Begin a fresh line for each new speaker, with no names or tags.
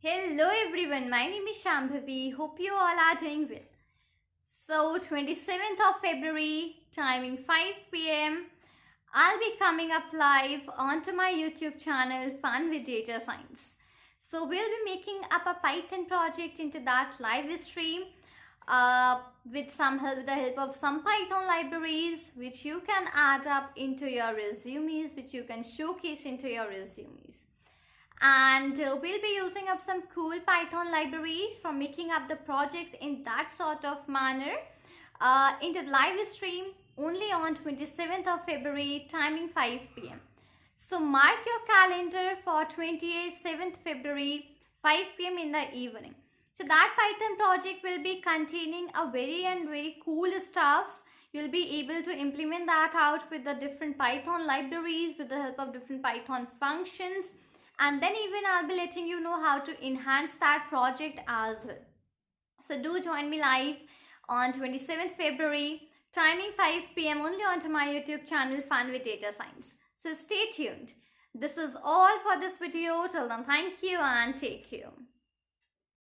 Hello everyone, my name is Shambhavi. Hope you all are doing well. So 27th of February, timing 5 p.m. I'll be coming up live onto my YouTube channel Fun with Data Science. So we'll be making up a Python project into that live stream with the help of some Python libraries which you can add up into your resumes, which you can showcase into your resumes. And we'll be using up some cool Python libraries for making up the projects in that sort of manner into the live stream only on 27th of February, timing 5 p.m. So mark your calendar for 27th February, 5 p.m. in the evening. So that Python project will be containing a very cool stuffs. You'll be able to implement that out with the different Python libraries with the help of different Python functions. And then even I'll be letting you know how to enhance that project as well. So do join me live on 27th February, timing 5 p.m. only onto my YouTube channel Fun with Data Science. So stay tuned. This is all for this video. Till then, thank you and take care.